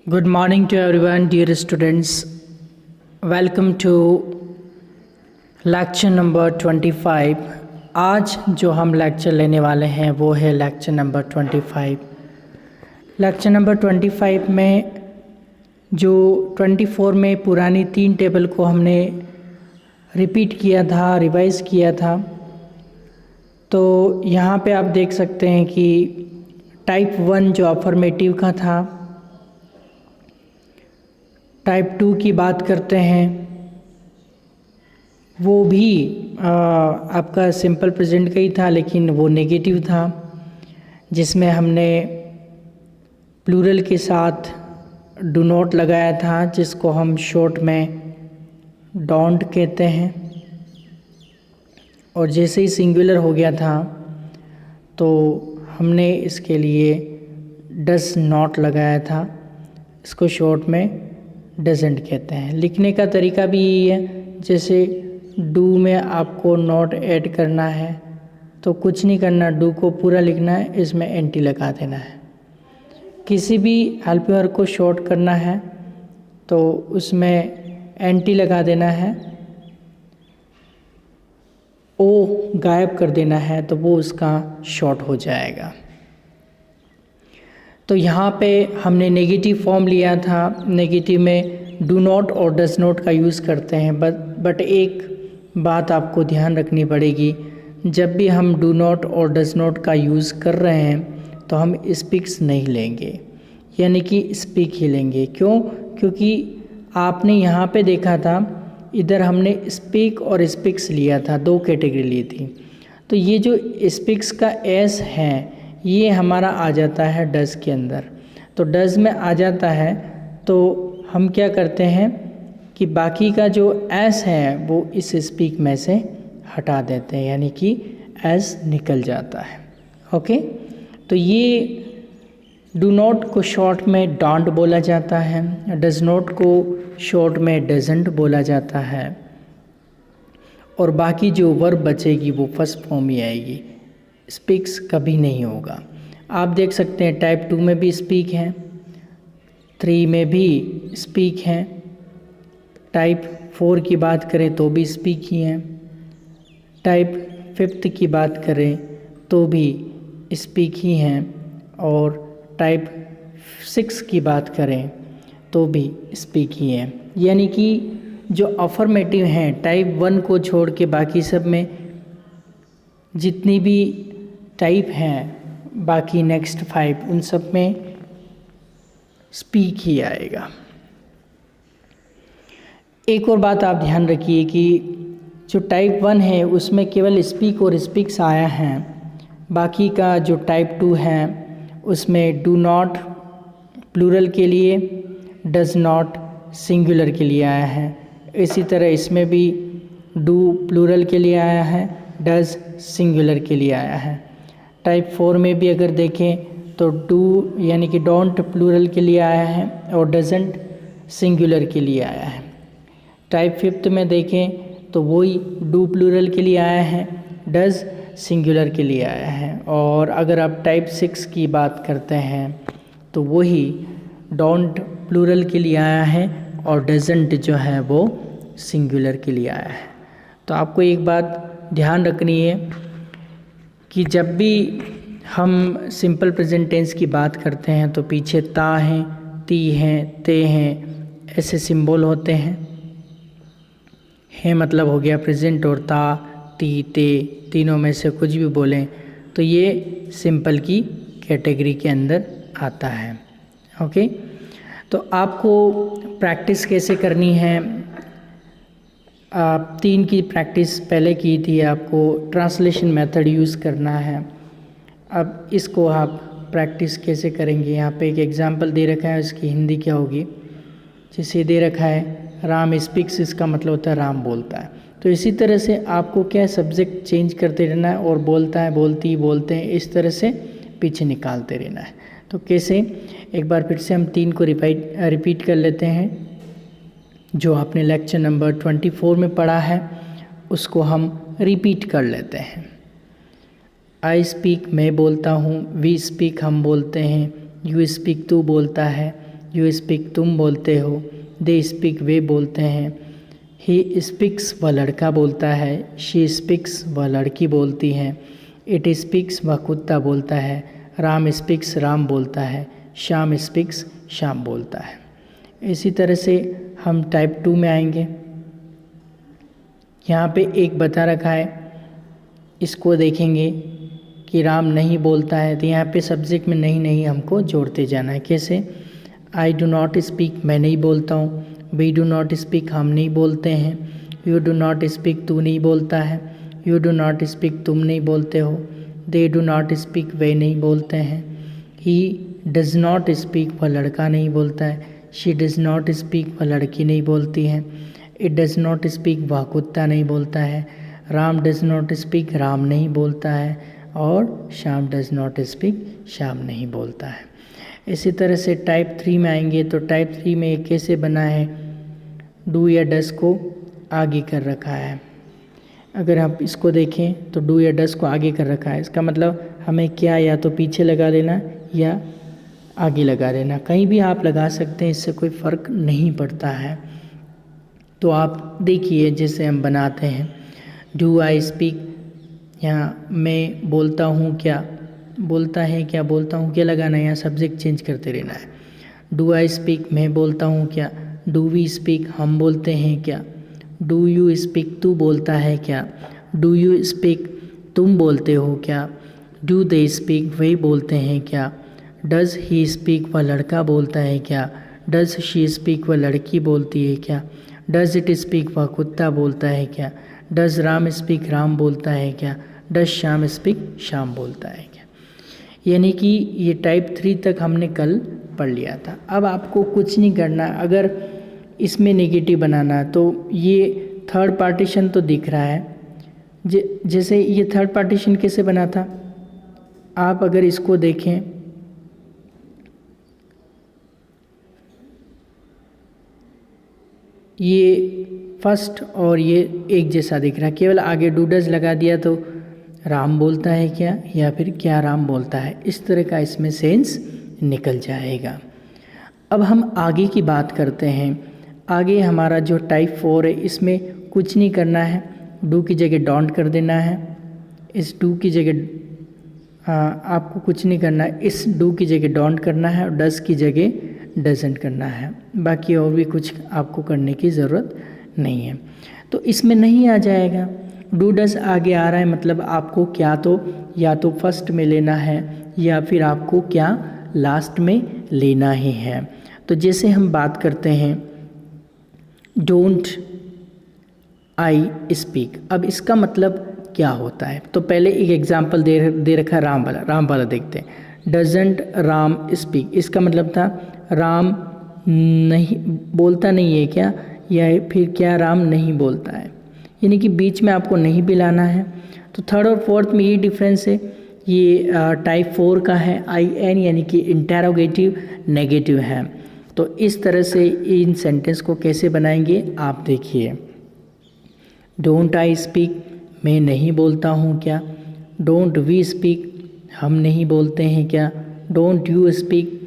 Good morning to everyone, dear students. Welcome to lecture number 25। आज जो हम lecture लेने वाले हैं वो है लेक्चर नंबर 25। लेक्चर नंबर 25 में जो 24 में पुरानी 3 टेबल को हमने रिपीट किया था, रिवाइज़ किया था। तो यहाँ पे आप देख सकते हैं कि टाइप 1 जो अफर्मेटिव का था, टाइप 2 की बात करते हैं, वो भी आपका सिंपल प्रेजेंट का ही था, लेकिन वो नेगेटिव था, जिसमें हमने प्लूरल के साथ डू नॉट लगाया था, जिसको हम शॉर्ट में डोंट कहते हैं। और जैसे ही सिंगुलर हो गया था तो हमने इसके लिए डज नॉट लगाया था, इसको शॉर्ट में डजेंट कहते हैं। लिखने का तरीका भी यही है, जैसे डू में आपको नॉट ऐड करना है तो कुछ नहीं करना, डू को पूरा लिखना है, इसमें एंटी लगा देना है। किसी भी हेल्पिंग वर्ब को शॉर्ट करना है तो उसमें एंटी लगा देना है, ओ गायब कर देना है तो वो उसका शॉर्ट हो जाएगा। तो यहाँ पे हमने नेगेटिव फॉर्म लिया था। नेगेटिव में डू नॉट और डज नॉट का यूज़ करते हैं, बट एक बात आपको ध्यान रखनी पड़ेगी, जब भी हम डू नॉट और डज नॉट का यूज़ कर रहे हैं तो हम स्पीक्स नहीं लेंगे, यानी कि स्पीक ही लेंगे। क्यों? क्योंकि आपने यहाँ पे देखा था, इधर हमने स्पीक और स्पीक्स लिया था, 2 कैटेगरी ली थी। तो ये जो स्पीक्स का एस है ये हमारा आ जाता है डज के अंदर। तो डज में आ जाता है तो हम क्या करते हैं कि बाकी का जो एस है वो इस स्पीक में से हटा देते हैं, यानी कि एस निकल जाता है। ओके, तो ये डू नॉट को शॉर्ट में डोंट बोला जाता है, डज नॉट को शॉर्ट में डजंट बोला जाता है, और बाकी जो वर्ब बचेगी वो फर्स्ट फॉर्म ही आएगी, स्पीक्स कभी नहीं होगा। आप देख सकते हैं टाइप 2 में भी स्पीक है, 3 में भी स्पीक है, टाइप 4 की बात करें तो भी स्पीक ही है, टाइप 5 की बात करें तो भी स्पीक ही हैं, और टाइप 6 की बात करें तो भी स्पीक ही है। यानी कि जो अफर्मेटिव हैं टाइप 1 को छोड़ के बाकी सब में जितनी भी टाइप हैं, बाकी नेक्स्ट 5 उन सब में स्पीक ही आएगा। एक और बात आप ध्यान रखिए कि जो टाइप 1 है उसमें केवल स्पीक और स्पीक्स आया है, बाकी का जो टाइप 2 है उसमें डू नॉट प्लूरल के लिए, डज नॉट सिंगुलर के लिए आया है। इसी तरह इसमें भी डू प्लूरल के लिए आया है, डज सिंगुलर के लिए आया है। टाइप 4 में भी अगर देखें तो डू यानी कि डोंट प्लूरल के लिए आया है और डजंट सिंगुलर के लिए आया है। टाइप 5 में देखें तो वही डू प्लूरल के लिए आया है, डज सिंगुलर के लिए आया है। और अगर आप टाइप 6 की बात करते हैं तो वही डोंट प्लूरल के लिए आया है और डजंट जो है वो सिंगुलर के लिए आया है। तो आपको एक बात ध्यान रखनी है कि जब भी हम सिंपल प्रेजेंट टेंस की बात करते हैं तो पीछे ता हैं, ती हैं, ते हैं, ऐसे सिंबल होते हैं। है मतलब हो गया प्रेजेंट, और ता, ती, ते तीनों में से कुछ भी बोलें तो ये सिंपल की कैटेगरी के अंदर आता है। ओके, तो आपको प्रैक्टिस कैसे करनी है? आप 3 की प्रैक्टिस पहले की थी, आपको ट्रांसलेशन मेथड यूज़ करना है। अब इसको आप प्रैक्टिस कैसे करेंगे? यहाँ पे एक एग्जांपल दे रखा है, उसकी हिंदी क्या होगी? जैसे दे रखा है राम स्पीक्स, इसका मतलब होता है राम बोलता है। तो इसी तरह से आपको क्या सब्जेक्ट चेंज करते रहना है, और बोलता है, बोलती, बोलते हैं, इस तरह से पीछे निकालते रहना है। तो कैसे? एक बार फिर से हम 3 को रिपीट कर लेते हैं। जो आपने लेक्चर नंबर 24 में पढ़ा है उसको हम रिपीट कर लेते हैं। आई स्पीक मैं बोलता हूँ, वी स्पीक हम बोलते हैं, यू स्पीक तू बोलता है, यू स्पीक तुम बोलते हो, दे स्पीक वे बोलते हैं, ही स्पीक्स वह लड़का बोलता है, शी स्पीक्स वह लड़की बोलती है, इट स्पीक्स वह कुत्ता बोलता है, राम स्पीक्स राम बोलता है, श्याम स्पीक्स श्याम बोलता है। इसी तरह से हम टाइप 2 में आएंगे। यहाँ पे एक बता रखा है, इसको देखेंगे कि राम नहीं बोलता है, तो यहाँ पे सब्जेक्ट में नहीं नहीं हमको जोड़ते जाना है। कैसे? आई डू नॉट स्पीक मैं नहीं बोलता हूँ, वी डू नॉट स्पीक हम नहीं बोलते हैं, यू डू नॉट स्पीक तू नहीं बोलता है, यू डू नॉट स्पीक तुम नहीं बोलते हो, दे डू नॉट स्पीक वे नहीं बोलते हैं, ही डज़ नॉट स्पीक वह लड़का नहीं बोलता है, शी डज़ नॉट स्पीक वह लड़की नहीं बोलती है, इट डज़ नॉट स्पीक वह कुत्ता नहीं बोलता है, Ram does not speak Ram नहीं बोलता है, और Shyam does not speak Shyam नहीं बोलता है। इसी तरह से टाइप 3 में आएंगे तो टाइप 3 में ये कैसे बना है, डू या डस को आगे कर रखा है। अगर आप इसको देखें तो डू या डस को आगे कर रखा है, इसका मतलब हमें क्या या तो पीछे लगा देना या आगे लगा देना, कहीं भी आप लगा सकते हैं, इससे कोई फ़र्क नहीं पड़ता है। तो आप देखिए जैसे हम बनाते हैं, डू आई स्पीक, यहाँ मैं बोलता हूँ क्या, बोलता है क्या, बोलता हूँ क्या लगाना है, यहाँ सब्जेक्ट चेंज करते रहना है। डू आई स्पीक मैं बोलता हूँ क्या, डू वी स्पीक हम बोलते हैं क्या, डू यू स्पीक तू बोलता है क्या, डू यू स्पीक तुम बोलते हो क्या, डू दे स्पीक वे बोलते हैं क्या, डज़ ही स्पीक वह लड़का बोलता है क्या, डज़ शी स्पीक वह लड़की बोलती है क्या, डज़ इट स्पीक वह कुत्ता बोलता है क्या, डज़ राम स्पीक राम बोलता है क्या, डज़ श्याम स्पीक श्याम बोलता है क्या। यानी कि ये टाइप 3 तक हमने कल पढ़ लिया था। अब आपको कुछ नहीं करना, अगर इसमें नेगेटिव बनाना है तो ये थर्ड पार्टीशन तो दिख रहा है, जैसे ये थर्ड पार्टीशन कैसे बना था, आप अगर इसको देखें ये फर्स्ट और ये एक जैसा दिख रहा है, केवल आगे डूडज लगा दिया तो राम बोलता है क्या या फिर क्या राम बोलता है, इस तरह का इसमें सेंस निकल जाएगा। अब हम आगे की बात करते हैं। आगे हमारा जो टाइप 4 है इसमें कुछ नहीं करना है, डू की जगह डोंट कर देना है, इस डू की जगह आपको कुछ नहीं करना है, इस डू की जगह डोंट करना है और डज की जगह डजंट करना है, बाकी और भी कुछ आपको करने की ज़रूरत नहीं है। तो इसमें नहीं आ जाएगा, डू डज आगे आ रहा है मतलब आपको क्या तो या तो फर्स्ट में लेना है या फिर आपको क्या लास्ट में लेना ही है। तो जैसे हम बात करते हैं डोंट आई स्पीक, अब इसका मतलब क्या होता है, तो पहले एक एग्जांपल दे रखा है राम वाला देखते हैं। डजंट राम स्पीक, इसका मतलब था राम नहीं बोलता नहीं है क्या, या फिर क्या राम नहीं बोलता है, यानी कि बीच में आपको नहीं भी लाना है। तो थर्ड और फोर्थ में ये डिफरेंस है, ये टाइप 4 का है IN यानी कि इंटेरोगेटिव नेगेटिव है। तो इस तरह से इन सेंटेंस को कैसे बनाएंगे आप देखिए। डोंट आई स्पीक, मैं नहीं बोलता हूँ क्या, डोंट वी स्पीक, हम नहीं बोलते हैं क्या, डोंट यू स्पीक,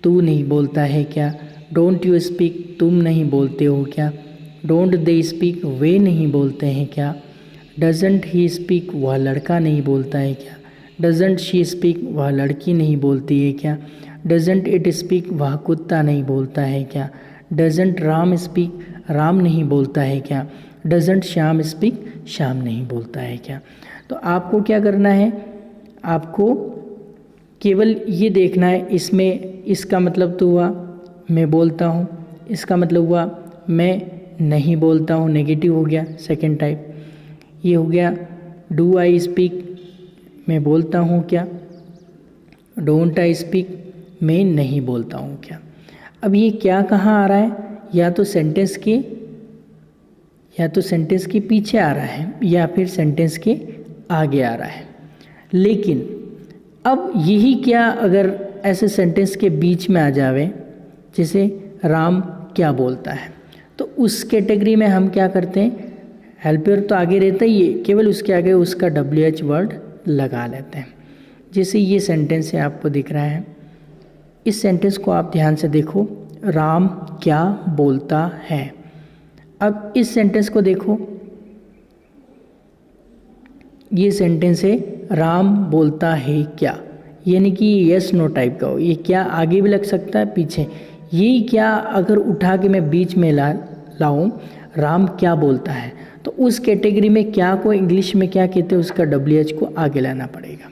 तू नहीं बोलता है क्या, डोंट यू स्पीक, तुम नहीं बोलते हो क्या, डोंट दे स्पीक, वे नहीं बोलते हैं क्या, डजंट ही स्पीक, वह लड़का नहीं बोलता है क्या, डजंट शी स्पीक, वह लड़की नहीं बोलती है क्या, डजंट इट स्पीक, वह कुत्ता नहीं बोलता है क्या, डजंट राम स्पीक, राम नहीं बोलता है क्या, डजंट श्याम स्पीक, श्याम नहीं बोलता है क्या। तो आपको क्या करना है, आपको केवल ये देखना है, इसमें इसका मतलब तो हुआ मैं बोलता हूँ, इसका मतलब हुआ मैं नहीं बोलता हूँ, नेगेटिव हो गया सेकंड टाइप। ये हो गया डू आई स्पीक, मैं बोलता हूँ क्या, डोंट आई स्पीक, मैं नहीं बोलता हूँ क्या। अब ये क्या कहाँ आ रहा है, या तो सेंटेंस के पीछे आ रहा है या फिर सेंटेंस के आगे आ रहा है। लेकिन अब यही क्या अगर ऐसे सेंटेंस के बीच में आ जावे, जैसे राम क्या बोलता है, तो उस कैटेगरी में हम क्या करते हैं, हेल्पर तो आगे रहता ही है, केवल उसके आगे उसका WH वर्ड लगा लेते हैं। जैसे ये सेंटेंस है आपको दिख रहा है, इस सेंटेंस को आप ध्यान से देखो राम क्या बोलता है। अब इस सेंटेंस को देखो, ये सेंटेंस है राम बोलता है क्या, यानी कि यस नो टाइप का हो। ये क्या आगे भी लग सकता है पीछे, ये क्या अगर उठा के मैं बीच में लाऊं राम क्या बोलता है, तो उस कैटेगरी में क्या को इंग्लिश में क्या कहते हैं, उसका WH को आगे लाना पड़ेगा।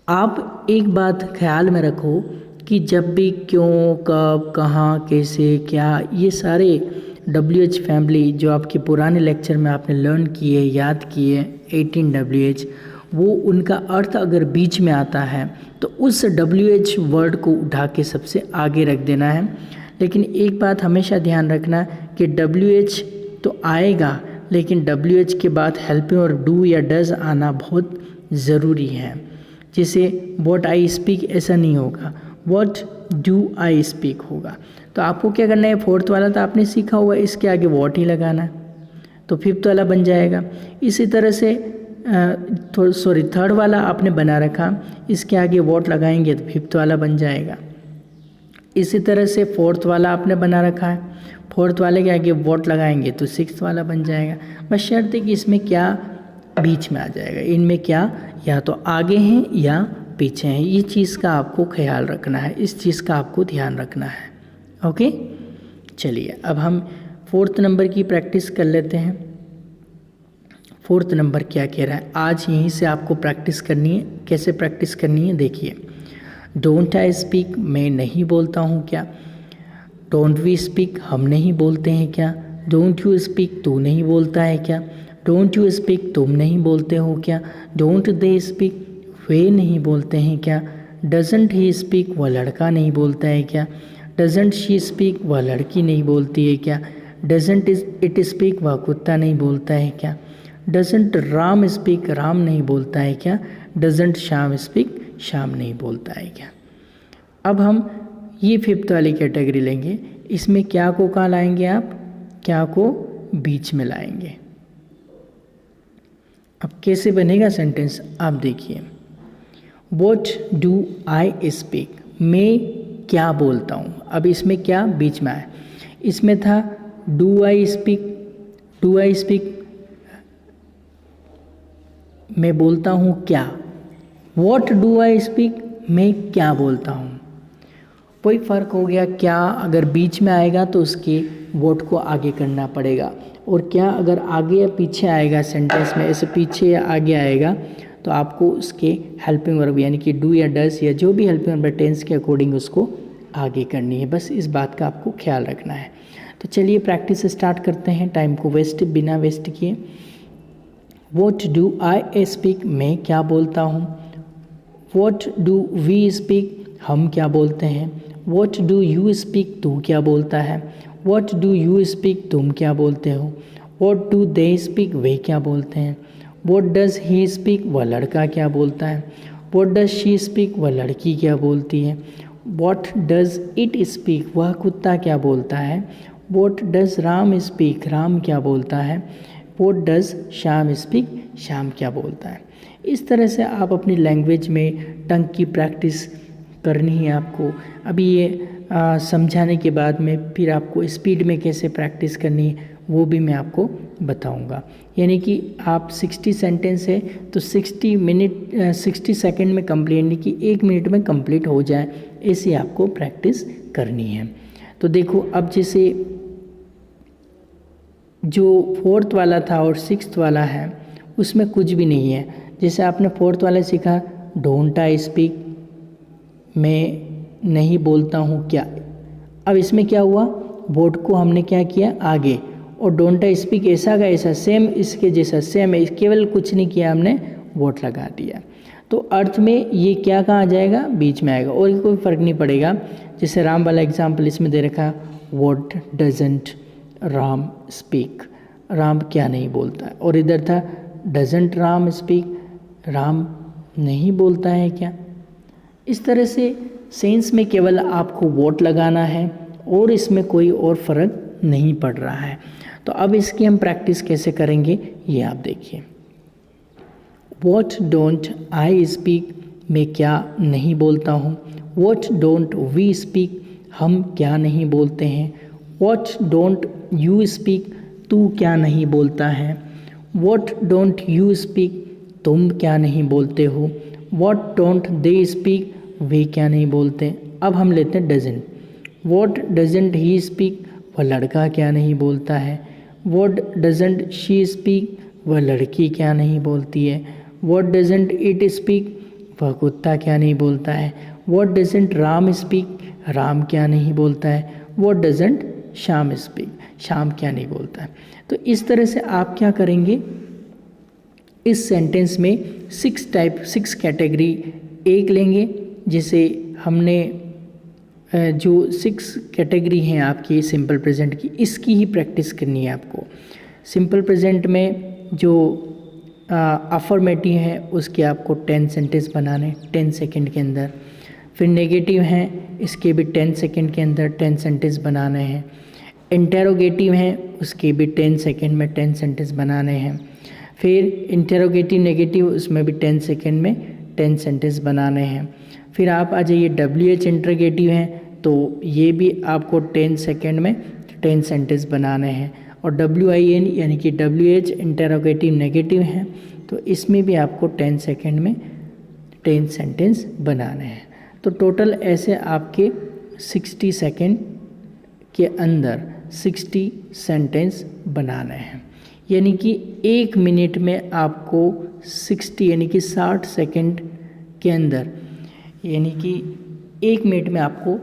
आप एक बात ख्याल में रखो कि जब भी क्यों, कब, कहाँ, कैसे, क्या, ये सारे WH फैमिली जो आपके पुराने लेक्चर में आपने लर्न किए, याद किए 18 WH, वो उनका अर्थ अगर बीच में आता है तो उस WH वर्ड को उठा के सबसे आगे रख देना है। लेकिन एक बात हमेशा ध्यान रखना कि WH तो आएगा, लेकिन WH के बाद हेल्पिंग और डू या डज आना बहुत ज़रूरी है। जैसे व्हाट आई स्पीक ऐसा नहीं होगा, व्हाट डू आई स्पीक होगा। तो आपको क्या करना है, फोर्थ वाला तो आपने सीखा हुआ, इसके आगे व्हाट ही लगाना है तो फिफ्थ वाला बन जाएगा। इसी तरह से थर्ड वाला आपने बना रखा, इसके आगे व्हाट लगाएंगे तो फिफ्थ वाला बन जाएगा। इसी तरह से फोर्थ वाला आपने बना रखा है, फोर्थ वाले के आगे व्हाट लगाएंगे तो सिक्स्थ वाला बन जाएगा। बस शर्त है कि इसमें क्या बीच में आ जाएगा, इनमें क्या या तो आगे हैं या पीछे हैं, ये चीज़ का आपको ख्याल रखना है, इस चीज़ का आपको ध्यान रखना है। ओके, चलिए अब हम फोर्थ नंबर की प्रैक्टिस कर लेते हैं। फोर्थ नंबर क्या कह रहा है, आज यहीं से आपको प्रैक्टिस करनी है। कैसे प्रैक्टिस करनी है देखिए, डोंट आई स्पीक, मैं नहीं बोलता हूँ क्या। डोंट वी स्पीक, हम नहीं बोलते हैं क्या। डोंट यू स्पीक, तू नहीं बोलता है क्या। डोंट यू स्पीक, तुम नहीं बोलते हो क्या। डोंट दे स्पीक, वे नहीं बोलते हैं क्या। डजंट ही स्पीक, वह लड़का नहीं बोलता है क्या। डजंट शी स्पीक, वह लड़की नहीं बोलती है क्या। डजंट इट स्पीक, वह कुत्ता नहीं बोलता है क्या। डजंट राम स्पीक, राम नहीं बोलता है क्या। डजंट श्याम स्पीक, श्याम नहीं बोलता है क्या। अब हम ये फिफ्थ वाली कैटेगरी लेंगे, इसमें क्या को कहाँ लाएंगे आप, क्या को बीच में लाएंगे। अब कैसे बनेगा सेंटेंस आप देखिए, व्हाट डू आई स्पीक, मैं क्या बोलता हूँ। अब इसमें क्या बीच में आया, इसमें था do I speak, do I speak मैं बोलता हूँ क्या। व्हाट डू आई स्पीक, मैं क्या बोलता हूँ। कोई फ़र्क हो गया, क्या अगर बीच में आएगा तो उसके व्हाट को आगे करना पड़ेगा, और क्या अगर आगे या पीछे आएगा सेंटेंस में, ऐसे पीछे या आगे आएगा तो आपको उसके हेल्पिंग वर्ब यानी कि डू या डस या जो भी हेल्पिंग वर्ब टेंस के अकॉर्डिंग उसको आगे करनी है। बस इस बात का आपको ख्याल रखना है। तो चलिए प्रैक्टिस स्टार्ट करते हैं, टाइम को बिना वेस्ट किए। व्हाट डू आई स्पीक, मैं क्या बोलता हूँ। व्हाट डू वी स्पीक, हम क्या बोलते हैं। व्हाट डू यू स्पीक, तू क्या बोलता है। व्हाट डू यू स्पीक, तुम क्या बोलते हो। व्हाट डू दे स्पीक, वे क्या बोलते हैं। व्हाट डज ही स्पीक, वह लड़का क्या बोलता है। व्हाट डज शी स्पीक, वह लड़की क्या बोलती है। व्हाट डज इट स्पीक, वह कुत्ता क्या बोलता है। What does Ram speak, Ram क्या बोलता है। What does Shyam speak, Shyam क्या बोलता है। इस तरह से आप अपनी लैंग्वेज में टंग की प्रैक्टिस करनी है आपको। अभी ये समझाने के बाद में फिर आपको स्पीड में कैसे प्रैक्टिस करनी है वो भी मैं आपको बताऊंगा। यानी कि आप 60 सेंटेंस है तो 60 सेकंड में कंप्लीट, यानी कि 1 मिनट में कंप्लीट हो जाए, ऐसे आपको प्रैक्टिस करनी है। तो देखो अब जैसे जो फोर्थ वाला था और सिक्स्थ वाला है उसमें कुछ भी नहीं है। जैसे आपने फोर्थ वाला सीखा डोंट आई स्पीक, मैं नहीं बोलता हूँ क्या। अब इसमें क्या हुआ, व्हाट को हमने क्या किया आगे, और डोंट आई स्पीक ऐसा का ऐसा सेम इसके जैसा सेम है, केवल कुछ नहीं किया हमने, व्हाट लगा दिया। तो अर्थ में ये क्या कहाँ जाएगा, बीच में आएगा और कोई फ़र्क नहीं पड़ेगा। जैसे राम वाला एग्जाम्पल इसमें दे रखा, what doesn't Ram speak, Ram क्या नहीं बोलता है। और इधर था डजंट राम स्पीक, राम नहीं बोलता है क्या। इस तरह से सेंस में केवल आपको व्हाट लगाना है और इसमें कोई और फ़र्क नहीं पड़ रहा है। तो अब इसकी हम प्रैक्टिस कैसे करेंगे ये आप देखिए। व्हाट डोंट आई स्पीक, मैं क्या नहीं बोलता हूँ। व्हाट डोंट वी स्पीक, हम क्या नहीं बोलते हैं। व्हाट डोंट यू स्पीक, तू क्या नहीं बोलता है। व्हाट डोंट यू स्पीक, तुम क्या नहीं बोलते हो। व्हाट डोंट दे स्पीक, वे क्या नहीं बोलते। अब हम लेते हैं doesn't. What doesn't he speak, वह लड़का क्या नहीं बोलता है। व्हाट डजेंट शी स्पीक, वह लड़की क्या नहीं बोलती है। व्हाट डजेंट इट स्पीक, वह कुत्ता क्या नहीं बोलता है। What doesn't Ram speak, Ram क्या नहीं बोलता है। What doesn't Shyam speak, Shyam क्या नहीं बोलता है। तो इस तरह से आप क्या करेंगे, इस सेंटेंस में 6 कैटेगरी एक लेंगे, जिसे हमने जो 6 कैटेगरी हैं आपकी सिंपल प्रेजेंट की, इसकी ही प्रैक्टिस करनी है आपको। सिंपल प्रेजेंट में जो अफर्मेटिव है उसके आपको 10 सेंटेंस बनाने 10 सेकंड के अंदर। फिर नेगेटिव हैं, इसके भी 10 सेकंड के अंदर 10 सेंटेंस बनाने हैं। इंटेरोगेटिव हैं, उसके भी 10 सेकंड में 10 सेंटेंस बनाने हैं। फिर इंटेरोगेटिव नेगेटिव, उसमें भी 10 सेकंड में 10 सेंटेंस बनाने हैं। फिर आप आ जाइए WH इंटरोगेटिव हैं, तो ये भी आपको 10 सेकंड में 10 सेंटेंस बनाने हैं। और WIN यानी कि WH इंटरोगेटिव नेगेटिव हैं, तो इसमें भी आपको 10 सेकंड में 10 सेंटेंस बनाने हैं। तो टोटल ऐसे आपके 60 सेकंड के अंदर 60 सेंटेंस बनाने हैं। यानी कि 1 मिनट में आपको 60 यानी कि 60 सेकंड के अंदर, यानी कि 1 मिनट में आपको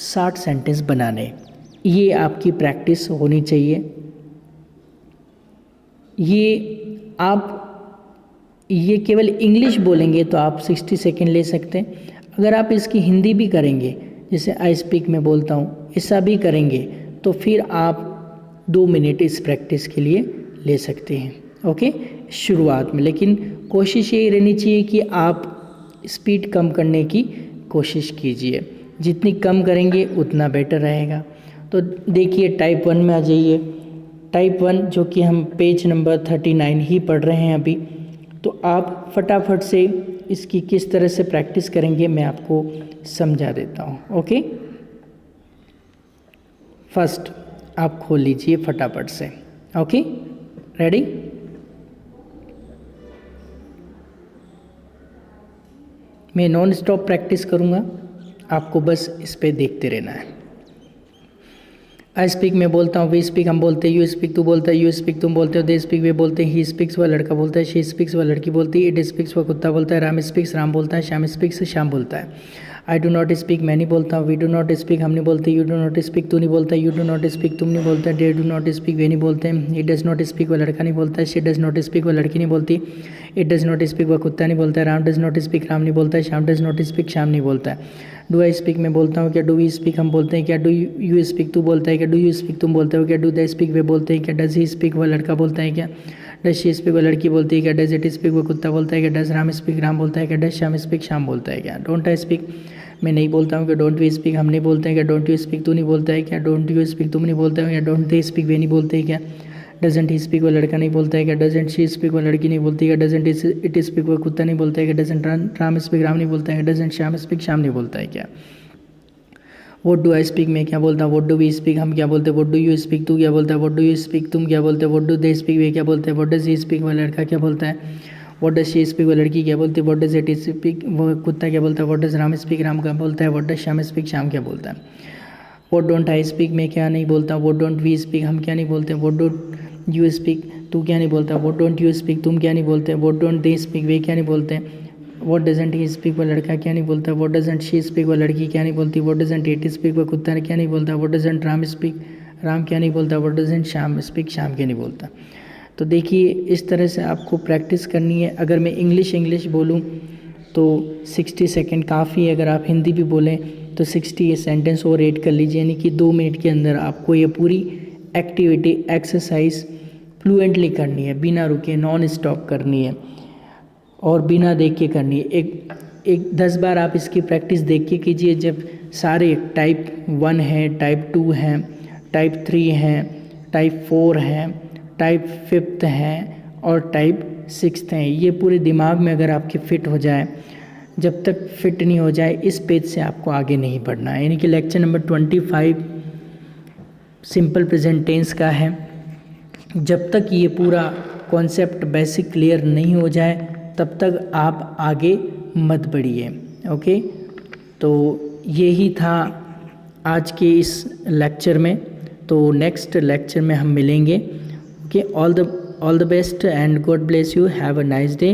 60 सेंटेंस बनाने। ये आपकी प्रैक्टिस होनी चाहिए। ये केवल इंग्लिश बोलेंगे तो आप 60 सेकंड ले सकते हैं। अगर आप इसकी हिंदी भी करेंगे, जैसे आई स्पीक में बोलता हूँ, ऐसा भी करेंगे, तो फिर आप 2 मिनट इस प्रैक्टिस के लिए ले सकते हैं। ओके, शुरुआत में। लेकिन कोशिश यही रहनी चाहिए कि आप स्पीड कम करने की कोशिश कीजिए। जितनी कम करेंगे उतना बेटर रहेगा। तो देखिए टाइप 1 में आ जाइए। टाइप 1 जो कि हम पेज नंबर 39 ही पढ़ रहे हैं अभी। तो आप फटाफट से इसकी किस तरह से प्रैक्टिस करेंगे मैं आपको समझा देता हूँ। ओके, फर्स्ट आप खोल लीजिए फटाफट से। Okay, ready. मैं नॉन स्टॉप प्रैक्टिस करूँगा, आपको बस इस पे देखते रहना है। आई स्पीक मैं बोलता हूँ, वी स्पीक हम बोलते हैं, यू स्पीक तू बोलता है, यू स्पीक तुम बोलते हो, दे स्पीक वे बोलते हैं, ही स्पीक्स वह लड़का बोलता है, शी स्पीक्स वह लड़की बोलती है, इट स्पीक्स वह कुत्ता बोलता है, राम स्पीक्स राम बोलता है, श्याम स्पीक्स श्याम बोलता है। आई डू नॉट स्पीक मैं नहीं बोलता हूँ, वी डू नॉट स्पीक हम नहीं बोलते, यू डू नॉट स्पीक तू नहीं बोलता, यू डू नॉट स्पीक तुम नहीं बोलते, दे डू नॉट स्पीक वे नहीं बोलते, इट डज नॉट स्पीक वह लड़का नहीं बोलता है, शी डज नॉट स्पीक वह लड़की नहीं बोलती, इट डज नॉट स्पीक वह कुत्ता नहीं बोलता है, Ram does not speak Ram नहीं बोलता है, Shyam does not speak Shyam नहीं बोलता है। डू आई स्पीक मैं बोलता हूँ, क्या डू वी स्पीक हम बोलते हैं, क्या डू यू स्पीक तू बोलता है, क्या डू यू स्पीक तुम बोलते हो, क्या डू दे स्पीक वे बोलते हैं, क्या डज ही स्पीक वह लड़का बोलता है, क्या डज शी स्पीक वह लड़की बोलती है, क्या डज इट स्पीक वह कुत्ता बोलता है, क्या डज राम स्पीक राम बोलता है, क्या डज श्याम स्पीक श्याम बोलता है, क्या डोंट आई स्पीक मैं नहीं बोलता हूँ, क्या डोंट वी स्पीक हम नहीं बोलते हैं, क्या डोंट यू स्पीक तू नहीं बोलता है, क्या डोंट यू स्पीक तुम नहीं बोलते हो, क्या डोंट दे स्पीक वे नहीं बोलते हैं, क्या डजेंट ही स्पीक वह लड़का नहीं बोलता है, क्या डजेंट शी स्पीक वह लड़की नहीं बोलती है, क्या डजेंट इट स्पीक वह कुत्ता नहीं बोलता है, क्या डजेंट राम स्पीक राम नहीं बोलता है, क्या डजेंट श्याम स्पीक श्याम नहीं बोलता है, क्या व्हाट डू आई स्पीक मैं क्या बोलता हूँ, व्हाट डू वी स्पीक हम क्या बोलते हैं, व्हाट डू यू स्पीक तू क्या बोलता है, व्हाट डू यू स्पीक तुम क्या बोलते हो, व्हाट डू दे स्पीक वे क्या बोलते हैं, व्हाट डज ही स्पीक वह लड़का क्या बोलता है, व्हाट डज शी स्पीक वह लड़की क्या बोलती है, व्हाट डज इट स्पीक वह कुत्ता क्या बोलता है, what does Ram speak Ram क्या बोलता है, what does Shyam speak Shyam क्या बोलता है। व्हाट डोंट आई स्पीक मैं क्या नहीं बोलता, व्हाट डोंट वी स्पीक हम क्या नहीं बोलते, व्हाट डोंट यू स्पीक तू क्या नहीं बोलता, व्हाट डोंट यू स्पीक तुम क्या नहीं बोलते, व्हाट डोंट दे स्पीक वे क्या नहीं बोलते, व्हाट डजेंट ही स्पीक वह लड़का क्या नहीं बोलता, व्हाट डजेंट शी स्पीक वह लड़की क्या नहीं बोलती, व्हाट डजेंट इट स्पीक वह कुत्ता क्या नहीं बोलता, what doesn't Ram speak Ram क्या नहीं बोलता, what doesn't Shyam speak Shyam क्या नहीं बोलता। तो देखिए इस तरह से आपको प्रैक्टिस करनी है। अगर मैं इंग्लिश बोलूँ तो 60 सेकंड काफ़ी है, अगर आप हिंदी भी बोलें तो 60 सेंटेंस और ऐड कर लीजिए, यानी कि 2 मिनट के अंदर आपको ये पूरी एक्टिविटी एक्सरसाइज फ्लुएंटली करनी है, बिना रुके नॉन स्टॉप करनी है और बिना देख के करनी है। एक 10 बार आप इसकी प्रैक्टिस देख के कीजिए। जब सारे टाइप 1 है, टाइप 2 है, टाइप 3 है, टाइप 4 है, टाइप 5 है और टाइप 6 है, ये पूरे दिमाग में अगर आपके फिट हो जाए, जब तक फिट नहीं हो जाए इस पेज से आपको आगे नहीं बढ़ना है। यानी कि lecture number 25 simple present tense का है। जब तक ये पूरा कॉन्सेप्ट बेसिक क्लियर नहीं हो जाए तब तक आप आगे मत बढ़िए। ओके, तो यही था आज के इस लेक्चर में। तो नेक्स्ट लेक्चर में हम मिलेंगे। Okay, all the best and God bless you, have a nice day.